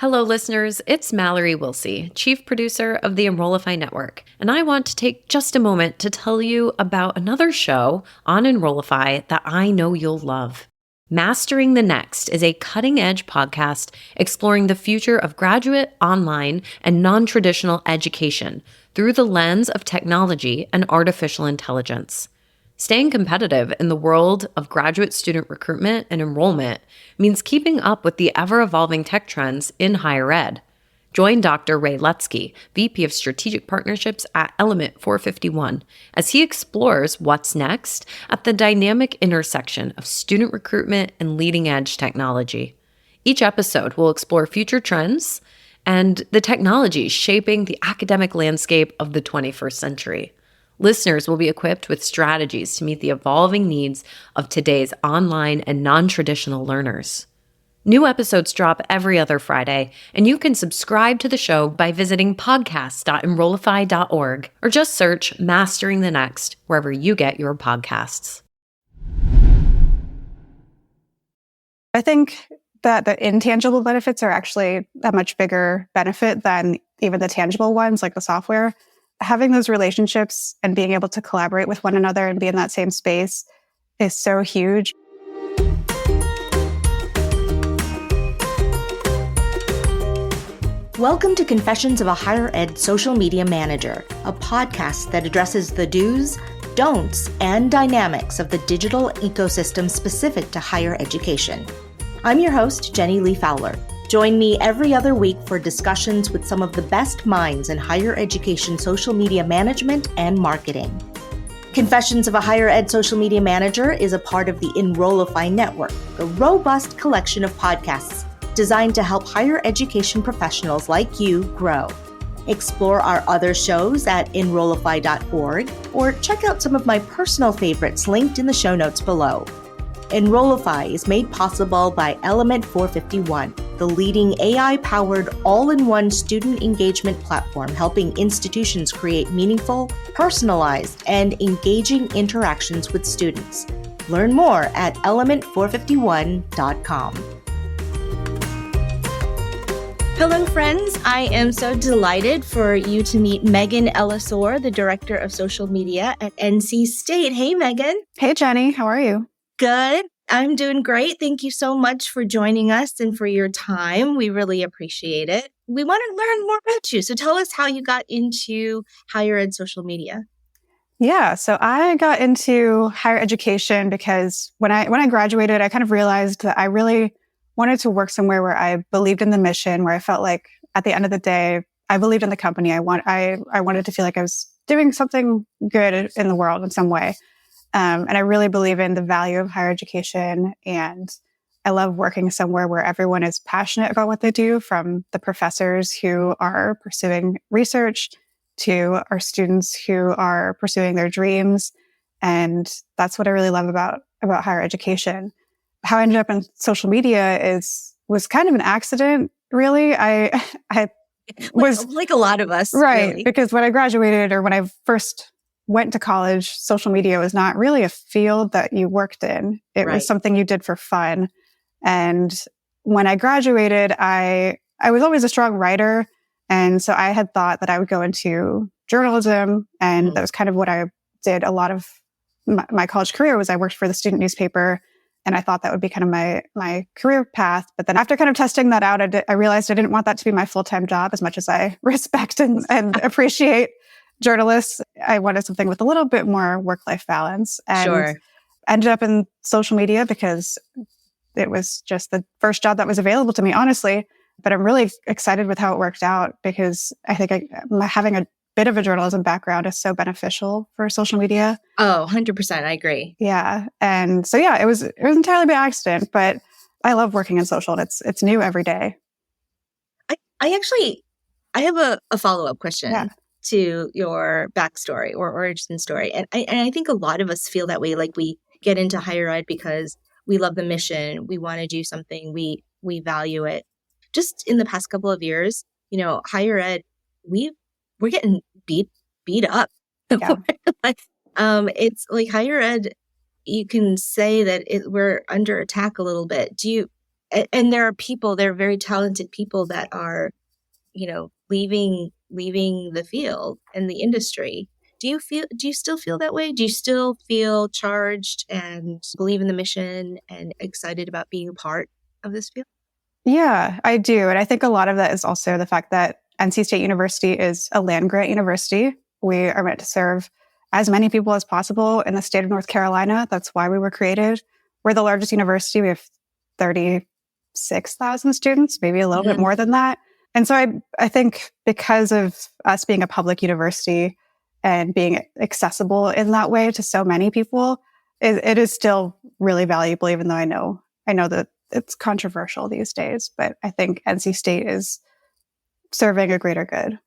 Hello, listeners. It's Mallory Wilsey, Chief Producer of the Enrollify Network, and I want to take just a moment to tell you about another show on Enrollify that I know you'll love. Mastering the Next is a cutting-edge podcast exploring the future of graduate, online, and non-traditional education through the lens of technology and artificial intelligence. Staying competitive in the world of graduate student recruitment and enrollment means keeping up with the ever-evolving tech trends in higher ed. Join Dr. Ray Lutsky, VP of Strategic Partnerships at Element 451, as he explores what's next at the dynamic intersection of student recruitment and leading-edge technology. Each episode will explore future trends and the technologies shaping the academic landscape of the 21st century. Listeners will be equipped with strategies to meet the evolving needs of today's online and non-traditional learners. New episodes drop every other Friday, and you can subscribe to the show by visiting podcast.enrollify.org or just search Mastering the Next wherever you get your podcasts. I think that the intangible benefits are actually a much bigger benefit than even the tangible ones, like the software. Having those relationships and being able to collaborate with one another and be in that same space is so huge. Welcome to Confessions of a Higher Ed Social Media Manager, a podcast that addresses the do's, don'ts, and dynamics of the digital ecosystem specific to higher education. I'm your host, Li Fowler. Join me every other week for discussions with some of the best minds in higher education social media management and marketing. Confessions of a Higher Ed Social Media Manager is a part of the Enrollify Network, a robust collection of podcasts designed to help higher education professionals like you grow. Explore our other shows at enrollify.org or check out some of my personal favorites linked in the show notes below. Enrollify is made possible by Element 451, the leading AI-powered all-in-one student engagement platform helping institutions create meaningful, personalized, and engaging interactions with students. Learn more at element451.com. Hello, friends. I am so delighted for you to meet Megan Ellisor, the Director of Social Media at NC State. Hey, Megan. Hey, Jenny. How are you? Good. I'm doing great. Thank you so much for joining us and for your time. We really appreciate it. We want to learn more about you. So tell us how you got into higher ed social media. Yeah, so I got into higher education because when I graduated, I kind of realized that I really wanted to work somewhere where I believed in the mission, where I felt like at the end of the day, I believed in the company. I wanted to feel like I was doing something good in the world in some way. And I really believe in the value of higher education. And I love working somewhere where everyone is passionate about what they do, from the professors who are pursuing research to our students who are pursuing their dreams. And that's what I really love about higher education. How I ended up in social media was kind of an accident, really. I was like a lot of us, right? Really. Because when I graduated, or when I first went to college, social media was not really a field that you worked in. It was something you did for fun. And when I graduated, I was always a strong writer. And so I had thought that I would go into journalism. And that was kind of what I did a lot of my college career. Was I worked for the student newspaper. And I thought that would be kind of my career path. But then after kind of testing that out, I realized I didn't want that to be my full-time job, as much as I respect and appreciate journalists. I wanted something with a little bit more work-life balance. And ended up in social media because it was just the first job that was available to me, honestly. But I'm really excited with how it worked out, because I think having a bit of a journalism background is so beneficial for social media. Oh, 100%. I agree. Yeah. And so, yeah, it was entirely by accident, but I love working in social, and it's new every day. I have a follow-up question to your backstory or origin story. And I think a lot of us feel that way. Like, we get into higher ed because we love the mission. We want to do something. We value it. Just in the past couple of years, higher ed, we're getting beat up. Yeah. It's like higher ed, you can say that we're under attack a little bit. Do and there are very talented people that are, leaving the field and the industry. Do you still feel that way? Do you still feel charged and believe in the mission and excited about being a part of this field? Yeah, I do. And I think a lot of that is also the fact that NC State University is a land grant university. We are meant to serve as many people as possible in the state of North Carolina. That's why we were created. We're the largest university. We have 36,000 students, maybe a little bit more than that. And so I think because of us being a public university and being accessible in that way to so many people, it is still really valuable, even though I know that it's controversial these days. But I think NC State is serving a greater good.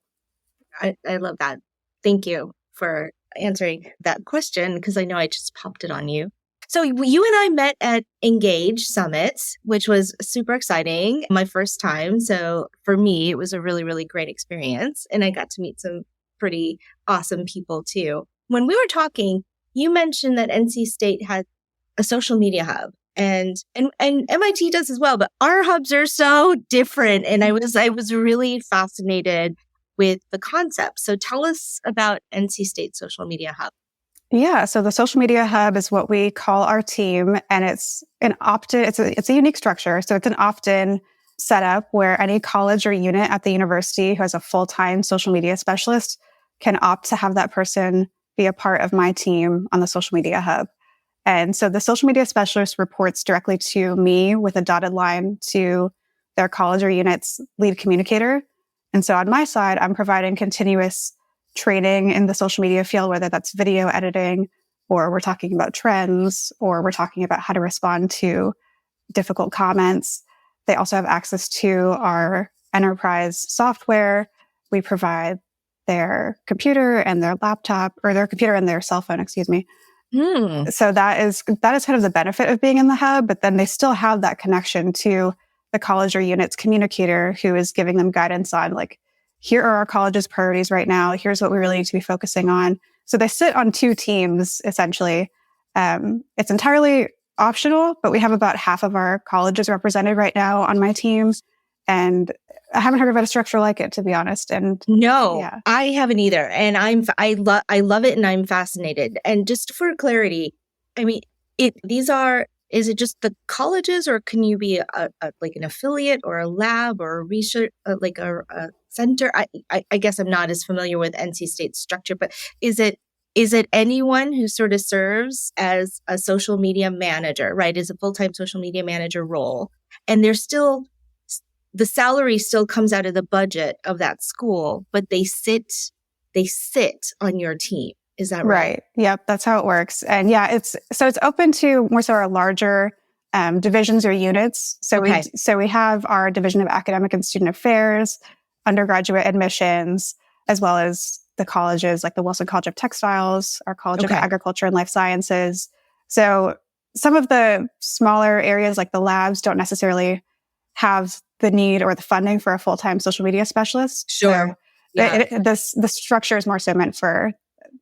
I love that. Thank you for answering that question, because I know I just popped it on you. So you and I met at Engage Summit, which was super exciting. My first time. So for me, it was a really, really great experience. And I got to meet some pretty awesome people too. When we were talking, you mentioned that NC State had a social media hub. And MIT does as well, but our hubs are so different. And I was really fascinated with the concept. So tell us about NC State Social Media Hub. Yeah, so the Social Media Hub is what we call our team, and it's an opt-in. It's a unique structure. So it's an opt-in setup where any college or unit at the university who has a full-time social media specialist can opt to have that person be a part of my team on the Social Media Hub. And so the social media specialist reports directly to me with a dotted line to their college or unit's lead communicator. And so on my side, I'm providing continuous training in the social media field, whether that's video editing, or we're talking about trends, or we're talking about how to respond to difficult comments. They also have access to our enterprise software. We provide their computer and their laptop, or their computer and their cell phone, excuse me. So that is kind of the benefit of being in the hub, but then they still have that connection to the college or unit's communicator who is giving them guidance on, like, here are our college's priorities right now. Here's what we really need to be focusing on. So they sit on two teams, essentially. It's entirely optional, but we have about half of our colleges represented right now on my team. And I haven't heard about a structure like it, to be honest. And no, yeah. I haven't either. And I love it, and I'm fascinated. And just for clarity, I mean, is it just the colleges, or can you be like an affiliate or a lab or a research, like a center? I guess I'm not as familiar with NC State's structure, but is it anyone who sort of serves as a social media manager, right? Is a full-time social media manager role, and the salary still comes out of the budget of that school, but they sit on your team. Is that right? Right. Yep. That's how it works. And yeah, it's open to more so our larger divisions or units. So we have our Division of Academic and Student Affairs, undergraduate admissions, as well as the colleges like the Wilson College of Textiles, our College of Agriculture and Life Sciences. So some of the smaller areas like the labs don't necessarily have the need or the funding for a full-time social media specialist. Sure. So the structure is more so meant for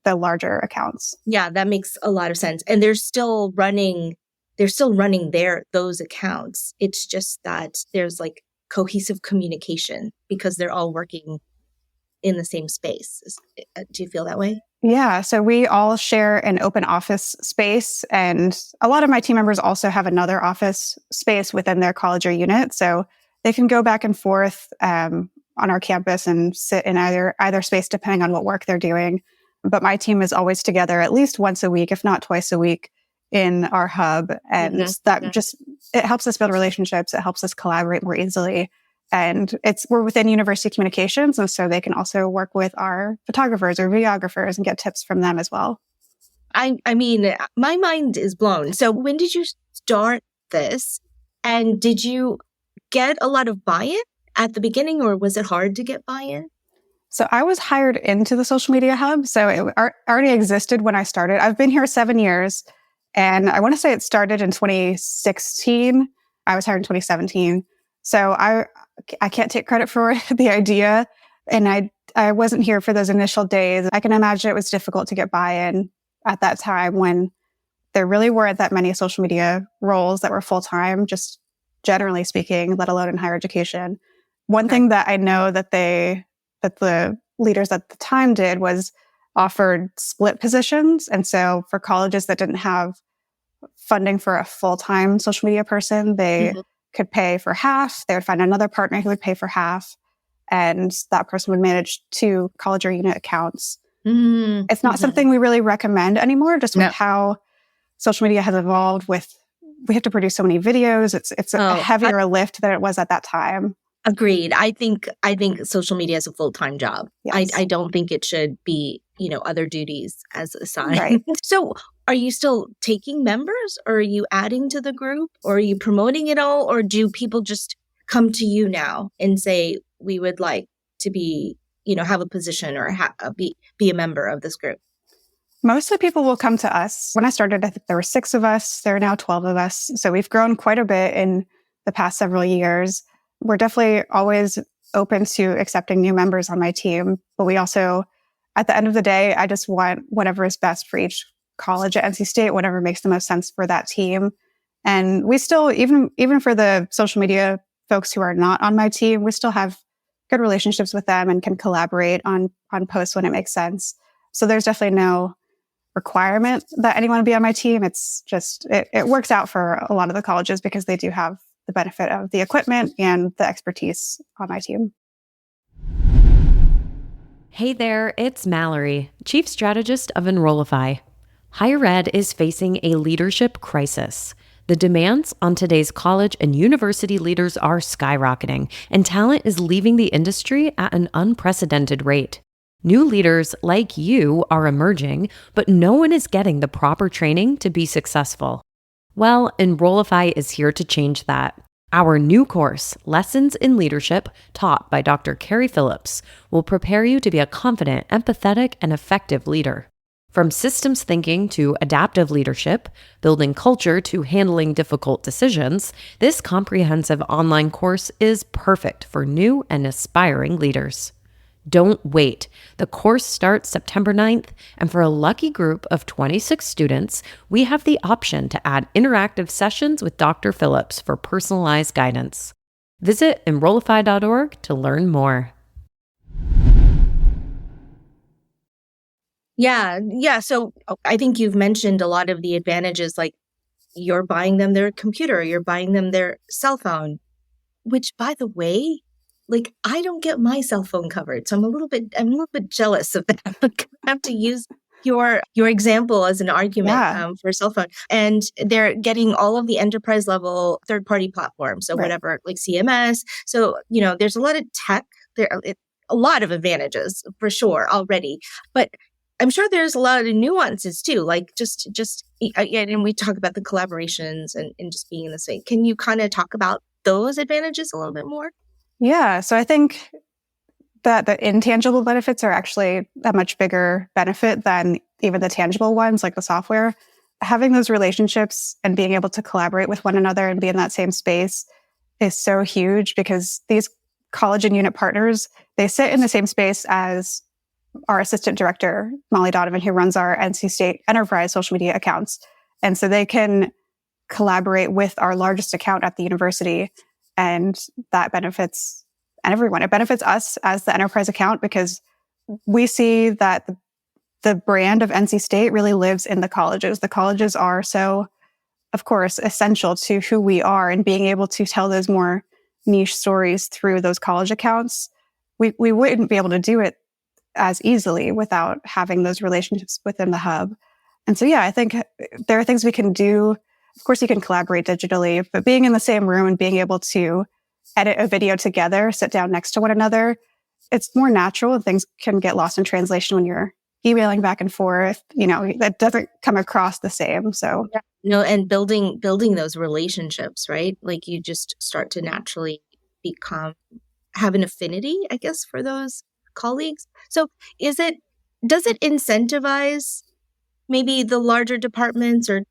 the larger accounts. Yeah, that makes a lot of sense. And they're still running those accounts. It's just that there's like cohesive communication because they're all working in the same space. Do you feel that way? Yeah. So we all share an open office space, and a lot of my team members also have another office space within their college or unit. So they can go back and forth on our campus and sit in either space depending on what work they're doing. But my team is always together at least once a week, if not twice a week, in our hub. And it helps us build relationships. It helps us collaborate more easily. And we're within university communications. And so they can also work with our photographers or videographers and get tips from them as well. I mean, my mind is blown. So when did you start this? And did you get a lot of buy-in at the beginning, or was it hard to get buy-in? So I was hired into the Social Media Hub. So it already existed when I started. I've been here 7 years, and I want to say it started in 2016. I was hired in 2017. So I can't take credit for the idea, and I wasn't here for those initial days. I can imagine it was difficult to get buy-in at that time when there really weren't that many social media roles that were full-time, just generally speaking, let alone in higher education. One thing that I know that the leaders at the time did was offered split positions. And so for colleges that didn't have funding for a full-time social media person, they could pay for half. They would find another partner who would pay for half. And that person would manage 2 college or unit accounts. It's not something we really recommend anymore, just with how social media has evolved. We have to produce so many videos. It's a heavier lift than it was at that time. Agreed. I think social media is a full-time job. Yes. I don't think it should be, other duties as a side. Right. So are you still taking members, or are you adding to the group, or are you promoting it all, or do people just come to you now and say, we would like to be, have a position or be a member of this group? Mostly people will come to us. When I started, I think there were 6 of us. There are now 12 of us. So we've grown quite a bit in the past several years. We're definitely always open to accepting new members on my team. But we also, at the end of the day, I just want whatever is best for each college at NC State, whatever makes the most sense for that team. And we still, even for the social media folks who are not on my team, we still have good relationships with them and can collaborate on posts when it makes sense. So there's definitely no requirement that anyone be on my team. It's just, it works out for a lot of the colleges because they do have the benefit of the equipment and the expertise on my team. Hey there, it's Mallory, Chief Strategist of Enrollify. Higher ed is facing a leadership crisis. The demands on today's college and university leaders are skyrocketing, and talent is leaving the industry at an unprecedented rate. New leaders like you are emerging, but no one is getting the proper training to be successful. Well, Enrollify is here to change that. Our new course, Lessons in Leadership, taught by Dr. Carrie Phillips, will prepare you to be a confident, empathetic, and effective leader. From systems thinking to adaptive leadership, building culture to handling difficult decisions, this comprehensive online course is perfect for new and aspiring leaders. Don't wait. The course starts September 9th, and for a lucky group of 26 students, we have the option to add interactive sessions with Dr. Phillips for personalized guidance. Visit Enrollify.org to learn more. Yeah. So I think you've mentioned a lot of the advantages, like you're buying them their computer, you're buying them their cell phone, which, by the way, like I don't get my cell phone covered. So I'm a little bit jealous of that. I have to use your example as an argument for a cell phone. And they're getting all of the enterprise level third-party platforms. So whatever, like CMS. So, there's a lot of tech there, a lot of advantages for sure already. But I'm sure there's a lot of nuances too, like just, and we talk about the collaborations and just being in the same. Can you kind of talk about those advantages a little bit more? Yeah. So I think that the intangible benefits are actually a much bigger benefit than even the tangible ones, like the software. Having those relationships and being able to collaborate with one another and be in that same space is so huge because these college and unit partners, they sit in the same space as our assistant director, Molly Donovan, who runs our NC State enterprise social media accounts. And so they can collaborate with our largest account at the university. And that benefits everyone. It benefits us as the enterprise account because we see that the brand of NC State really lives in the colleges. The colleges are so, of course, essential to who we are, and being able to tell those more niche stories through those college accounts. We wouldn't be able to do it as easily without having those relationships within the hub. And so, I think there are things we can do. Of course, you can collaborate digitally, but being in the same room and being able to edit a video together, sit down next to one another, it's more natural. Things can get lost in translation when you're emailing back and forth. That doesn't come across the same. So, and building those relationships, right? Like you just start to naturally have an affinity, I guess, for those colleagues. So does it incentivize maybe the larger departments or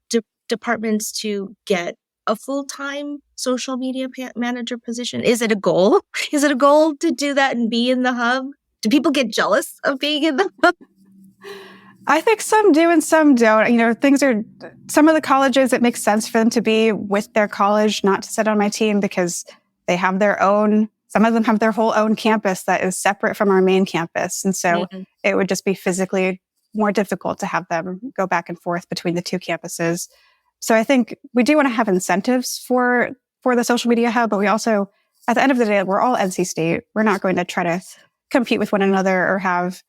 departments to get a full-time social media manager position? Is it a goal? Is it a goal to do that and be in the hub? Do people get jealous of being in the hub? I think some do and some don't. Some of the colleges, it makes sense for them to be with their college, not to sit on my team because they have their own, some of them have their whole own campus that is separate from our main campus. And so it would just be physically more difficult to have them go back and forth between the two campuses. So I think we do want to have incentives for the social media hub, but we also, at the end of the day, we're all NC State. We're not going to try to compete with one another or have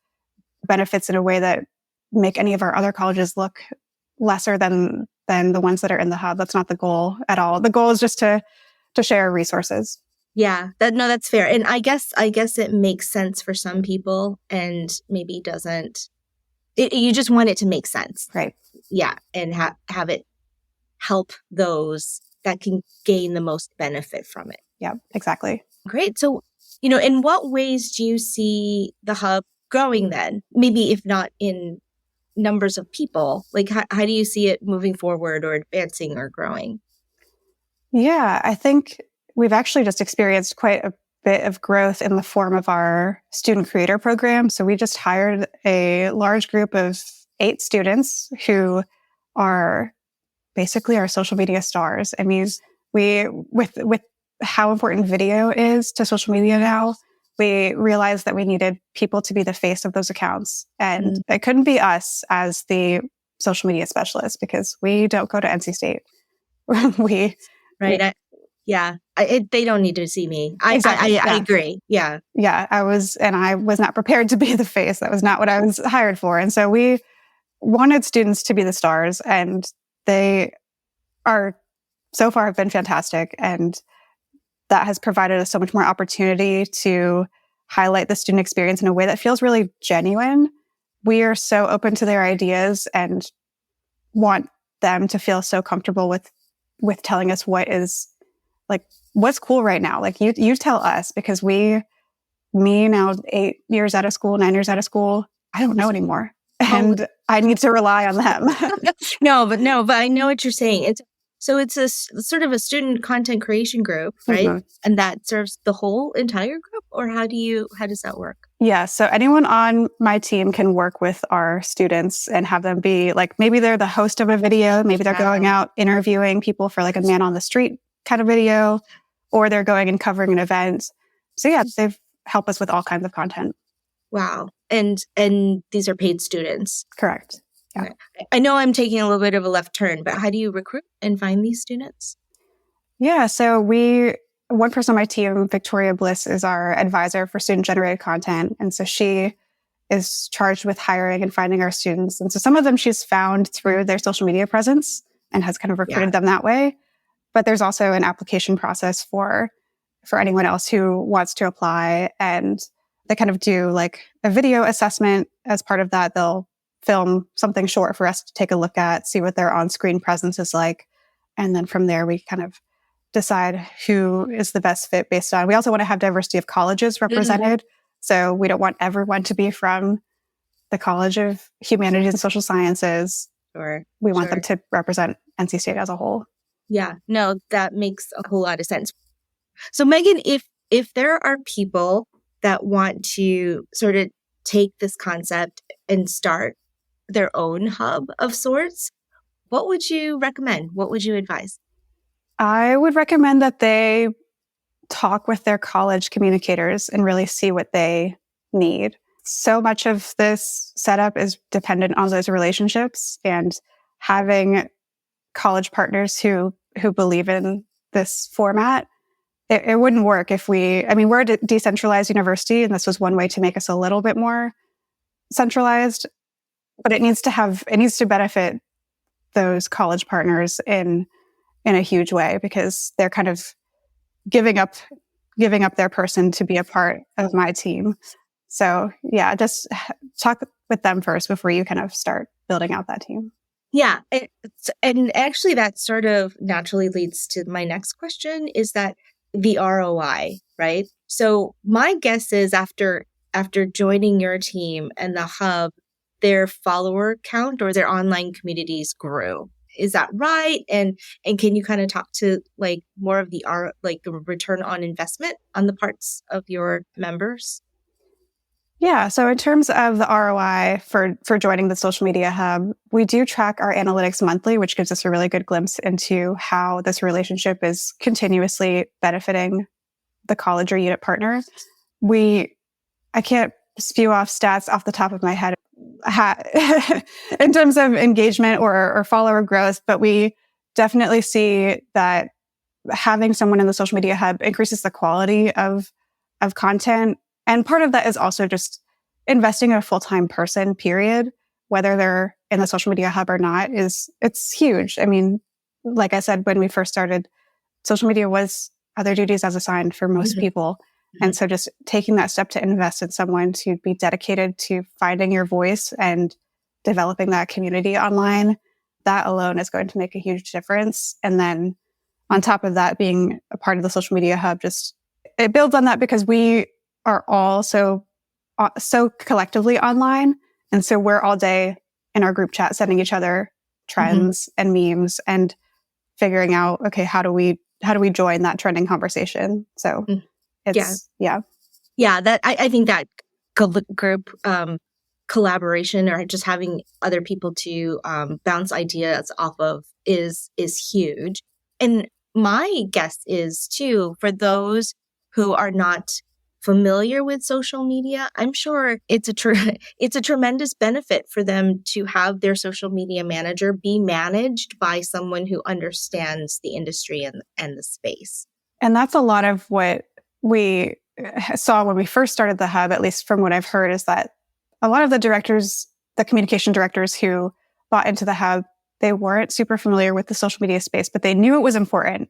benefits in a way that make any of our other colleges look lesser than the ones that are in the hub. That's not the goal at all. The goal is just to share resources. Yeah, that's fair. And I guess it makes sense for some people and maybe doesn't. You just want it to make sense. Right. Yeah. And have it help those that can gain the most benefit from it. Yeah, exactly. Great. So, in what ways do you see the hub growing then? Maybe if not in numbers of people, like how do you see it moving forward or advancing or growing? Yeah, I think we've actually just experienced quite a bit of growth in the form of our student creator program. So we just hired a large group of 8 students who are basically our social media stars. I mean, with how important video is to social media now, we realized that we needed people to be the face of those accounts. And it couldn't be us as the social media specialist because we don't go to NC State. They don't need to see me. I agree. Yeah. Yeah. I was not prepared to be the face. That was not what I was hired for. And so we wanted students to be the stars, and they are so far have been fantastic. And that has provided us so much more opportunity to highlight the student experience in a way that feels really genuine. We are so open to their ideas and want them to feel so comfortable with telling us what's cool right now. Like you tell us, because me now 8 years out of school, 9 years out of school, I don't know anymore. And I need to rely on them. But I know what you're saying. It's a sort of a student content creation group, right? Mm-hmm. And that serves the whole entire group, or how does that work? Yeah. So anyone on my team can work with our students and have them be like, maybe they're the host of a video, maybe they're going out interviewing people for like a man on the street kind of video, or they're going and covering an event. So yeah, they've helped us with all kinds of content. Wow. And these are paid students. Correct. Yeah. I know I'm taking a little bit of a left turn, but how do you recruit and find these students? Yeah. So one person on my team, Victoria Bliss, is our advisor for student-generated content. And so she is charged with hiring and finding our students. And so some of them she's found through their social media presence and has kind of recruited them that way. But there's also an application process for anyone else who wants to apply. And they kind of do like a video assessment. As part of that, they'll film something short for us to take a look at, see what their on-screen presence is like. And then from there, we kind of decide who is the best fit based on, we also want to have diversity of colleges represented. Mm-hmm. So we don't want everyone to be from the College of Humanities and Social Sciences. Sure. We want them to represent NC State as a whole. Yeah, no, that makes a whole lot of sense. So Megan, if there are people that want to sort of take this concept and start their own hub of sorts, what would you recommend? What would you advise? I would recommend that they talk with their college communicators and really see what they need. So much of this setup is dependent on those relationships, and having college partners who believe in this format. It wouldn't work if we're a decentralized university, and this was one way to make us a little bit more centralized, but it needs to benefit those college partners in a huge way, because they're kind of giving up their person to be a part of my team. So yeah, just talk with them first before you kind of start building out that team. Yeah. And actually that sort of naturally leads to my next question, is that the ROI, right? So my guess is after joining your team and the hub, their follower count or their online communities grew. Is that right? And can you kind of talk to like more of the return on investment on the parts of your members? Yeah. So in terms of the ROI for joining the Social Media Hub, we do track our analytics monthly, which gives us a really good glimpse into how this relationship is continuously benefiting the college or unit partner. I can't spew off stats off the top of my head in terms of engagement or follower growth, but we definitely see that having someone in the Social Media Hub increases the quality of content. And part of that is also just investing in a full-time person, period, whether they're in the Social Media Hub or not, it's huge. I mean, like I said, when we first started, social media was other duties as assigned for most people. And so just taking that step to invest in someone to be dedicated to finding your voice and developing that community online, that alone is going to make a huge difference. And then on top of that, being a part of the Social Media Hub, just it builds on that because we are all so collectively online. And so we're all day in our group chat sending each other trends and memes and figuring out, okay, how do we join that trending conversation? So it's, that I think that group collaboration or just having other people to bounce ideas off of is huge. And my guess is too, for those who are not familiar with social media, I'm sure it's a tremendous benefit for them to have their social media manager be managed by someone who understands the industry and the space. And that's a lot of what we saw when we first started the hub, at least from what I've heard, is that a lot of the communication directors who bought into the hub, they weren't super familiar with the social media space, but they knew it was important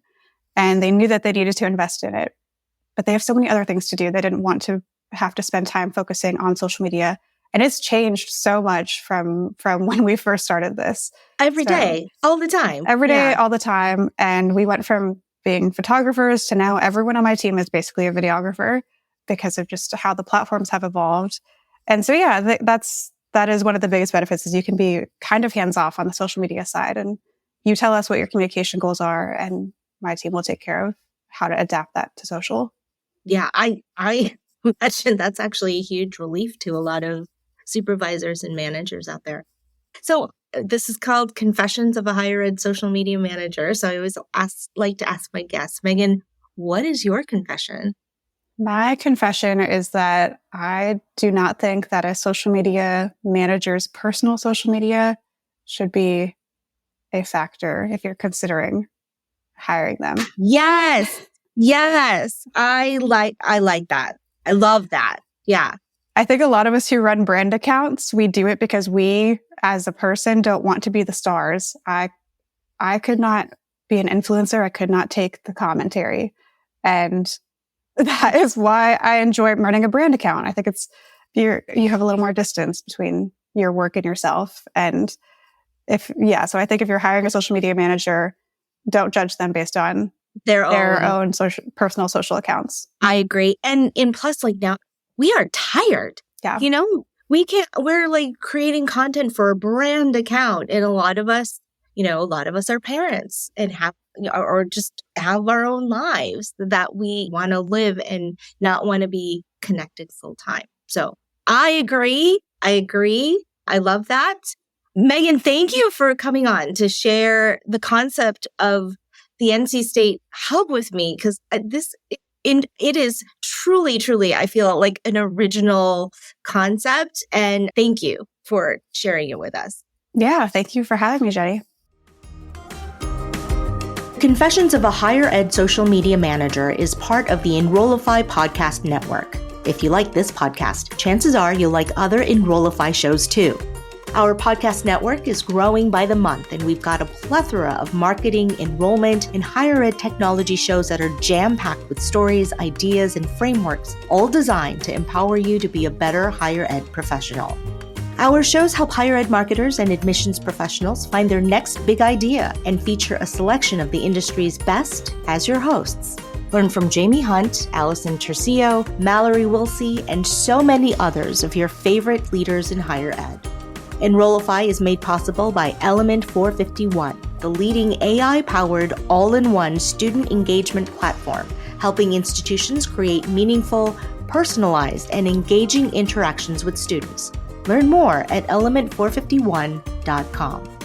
and they knew that they needed to invest in it. But they have so many other things to do. They didn't want to have to spend time focusing on social media. And it's changed so much from when we first started this. Every day, all the time. Every day, all the time. And we went from being photographers to now everyone on my team is basically a videographer because of just how the platforms have evolved. And so, that is one of the biggest benefits is you can be kind of hands off on the social media side. And you tell us what your communication goals are and my team will take care of how to adapt that to social. Yeah, I imagine that's actually a huge relief to a lot of supervisors and managers out there. So this is called Confessions of a Higher Ed Social Media Manager. So I always like to ask my guests, Megan, what is your confession? My confession is that I do not think that a social media manager's personal social media should be a factor if you're considering hiring them. Yes. I like that. I love that. Yeah. I think a lot of us who run brand accounts, we do it because we, as a person, don't want to be the stars. I could not be an influencer. I could not take the commentary. And that is why I enjoy running a brand account. I think you have a little more distance between your work and yourself. And so I think if you're hiring a social media manager, don't judge them based on their own personal social accounts. I agree. And plus, like now, we are tired. Yeah. We're like creating content for a brand account. And a lot of us are parents and have, or just have our own lives that we want to live and not want to be connected full time. So I agree. I love that. Megan, thank you for coming on to share the concept of the NC State Hub with me, because it is truly, I feel like an original concept. And thank you for sharing it with us. Yeah, thank you for having me, Jenny. Confessions of a Higher Ed Social Media Manager is part of the Enrollify podcast network. If you like this podcast, chances are you'll like other Enrollify shows too. Our podcast network is growing by the month, and we've got a plethora of marketing, enrollment, and higher ed technology shows that are jam-packed with stories, ideas, and frameworks, all designed to empower you to be a better higher ed professional. Our shows help higher ed marketers and admissions professionals find their next big idea and feature a selection of the industry's best as your hosts. Learn from Jamie Hunt, Allison Tercio, Mallory Wilsey, and so many others of your favorite leaders in higher ed. Enrollify is made possible by Element 451, the leading AI-powered all-in-one student engagement platform, helping institutions create meaningful, personalized and engaging interactions with students. Learn more at element451.com.